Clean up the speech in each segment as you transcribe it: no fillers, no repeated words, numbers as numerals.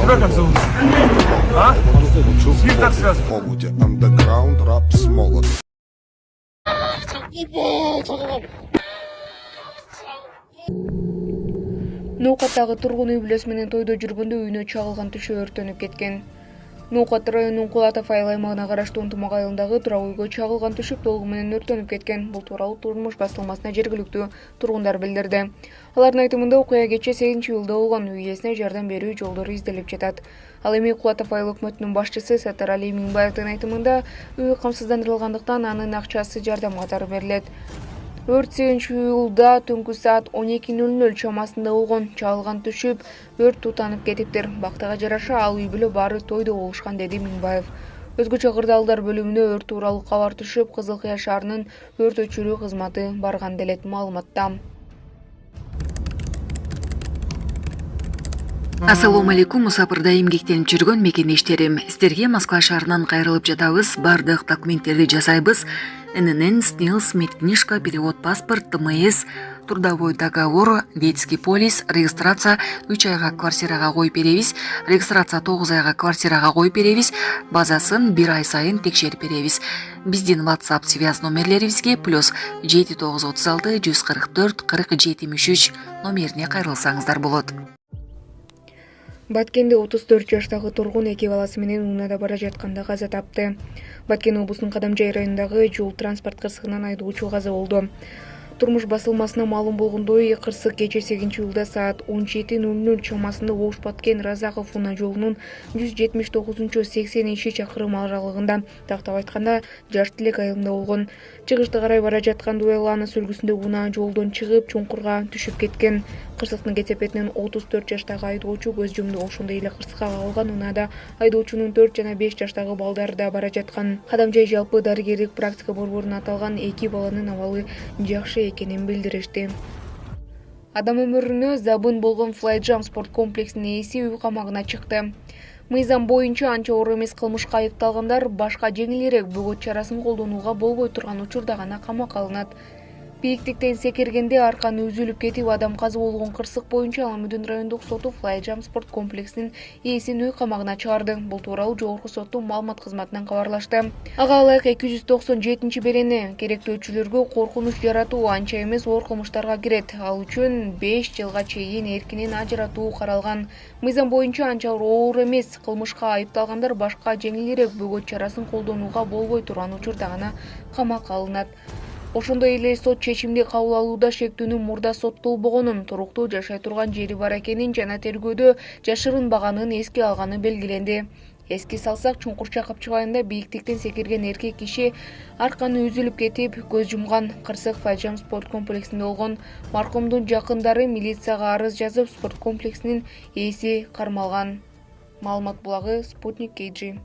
тебя как зовут? А? С кем так связан? Underground rap смолот. Ноокаттагы тургун үй бүлөсү менен тойдо жүргөндө үйүнө чагылган түшө өрттөнүп кеткен. Ноокат районунун Кулатов айыл аймагына караштуу Унтумак айылындагы турак үйгө чагылган түшүп толугу менен өрттөнүп кеткен. Бул тууралуу Турмуш басылмасына жергиликтүү тургундар билдирди. Алардын айтымында окуя кечээ 8-июлда болгон. Үй ээсине жардам берүү жолдору изделип жатат. Ал эми Кулатов айыл өкмөтүнүн башчысы Саттар Али Миңбаевдин айтымында үй камсыздандырылгандыктан анын акчасы жардам катары берилет. Өрт 8-июлда түнкү саат 12:00 чамасында болгон. Чагылган түшүп өрт тутанып кетиптир. Бактага жараша ал үй бүлө баары тойдо болушкан, деди Миңбаев. Өзгөчө кырдаалдар бөлүмүнө өрт тууралуу кабар түшүп, Кызыл Кыя шаарынын өрт өчүрүү кызматы барган делет маалыматта. Ассалому алейкум, мусапырда эмгектенип жүргөн мекендештерим. Сиздерге Москва шаарынан кайрылып жатабыз. Бардык документтерди жасайбыз. ННН, СНИЛС, медкнижка, перевод паспорт, ТМС, трудовой договор, детский полис, регистрация 3 айга квартирага коюп беребиз, регистрация 9 айга квартирага коюп беребиз, базасын 1 ай сайын текшерип беребиз. Биздин WhatsApp связь номерлерибизге +7 936 144 40 73 номерине кайрылсаңыздар болот. Баткенде 34 жаштагы тургун 2 баласы менен унаада бара жатканда каза тапты. Баткен облусунун Кадамжай районундагы жол транспорт кырсыгынан айдоочу каза болду. Турмуш басылмасына маалым болгондой, кырсык кечээ 8-июлда саат 17:00 чамасында Ош-Баткен Разаков унаа жолунун 179-80 чакырым аралыгында, тактап айтканда, жаш тилек айылында болгон. Чыгышты карай бара жаткан Дуэланос үлгүсүндө унаа жолдон чыгып, чуңкурга түшүп кеткен. Кырсыктын кесепетинен 34 жаштагы айдоочу көз жумду. Ошондой эле кырсыкка кагылган унаада айдоочунун 4 жана 5 жаштагы балдары да бара жаткан. Кадамжай жалпы дарыгерлик практика борборунда аталган 2 баланын абалы жакшы экенин билдиришти. Адам өмүрүнө забын болгон Flyjump спорт комплексинин ээси үй камагына чыкты. Мыйзам боюнча анча оор эмес кылмышка айыпталгандар башка жеңилирээк бөгөт чарасын колдонууга болбой турган учурда гана камакка алынат. Бийиктиктен секиргенде арканы үзүлүп кетип адам каза болгон кырсык боюнча Аламүдүн райондук соту Flyjump спорт комплексинин ээсин үй камагына чыгарды. Бул тууралуу жогорку соттун маалымат кызматынан кабарлашты. Ага ылайык 297-берени керектөөчүлөргө коркунуч жаратуу анча эмес оор кылмыштарга кирет. Ал үчүн 5 жылга чейин эркинен ажыратуу каралган. Мыйзам боюнча анча оор эмес кылмышка айыпталгандар башка жеңилирээк бөгөт чарасын колдонууга болбой турган учурда гана камакка алынат. Ошондой эле сот чечимди кабыл алууда шектүүнүн мурда соттолбогонун, туруктуу жашай турган жери бар экенин жана тергөөдө жашырынбаганын эске алганы белгиленди. Эске салсак, Чуңкурча Капчыгайында бийиктиктен секирген эркек киши арканы үзүлүп кетип, көз жумган. Кырсык Flyjump спорт комплексинде болгон. Маркумдун жакындары милицияга арыз жазып, спорт комплексинин ээси кармалган. Маалымат булагы Спутник KG.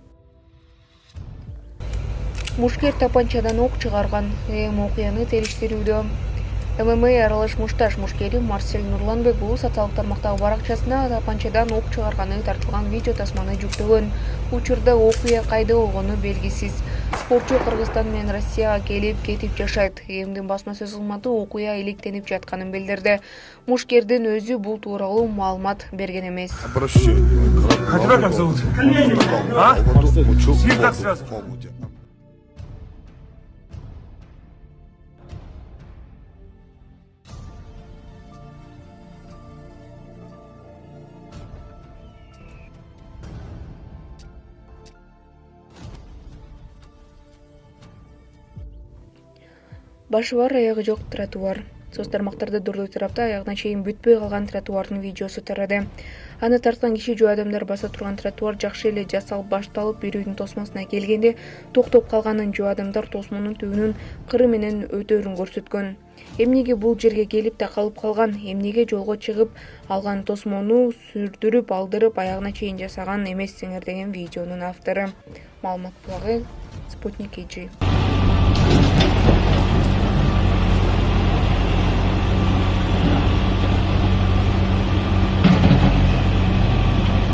Мушкер тапанчадан ок чыгарган. Окуяны териштирүүдө. ММА аралаш мушташ мушкери Марсель Нурланбек бул социалдык тармактагы баракчасына тапанчадан ок чыгарганы тартылган видео тасманы жүктөгөн. Учурда окуя кайда болгону белгисиз. Спортчу Кыргызстан менен Россияга келип кетип жашайт. ММАдын басма сөз кызматы окуя иликтенип жатканын билдирди. Мушкердин өзү бул тууралуу маалымат берген эмес. А тебя как зовут? А? С кем так связан? Башы бар, аягы жок тротуар. Соц тармактарда дурдуй тарапта аягына чейин бүтпөй калган тротуардын видеосу тарады. Аны тарткан киши жөө адамдар баса турган тротуар жакшы эле жасалып башталып, бир үйдүн тосмосуна келгенде токтоп калганын, жөө адамдар тосмонун түбүнүн кыры менен өтөөрүн көрсөткөн. Эмнеге бул жерге келип такалып калган, эмнеге жолго чыгып алган тосмону сүрдүрүп алдырып аягына чейин жасаган эмессиңер деген видеонун автору. Маалымат булагы Спутник KG.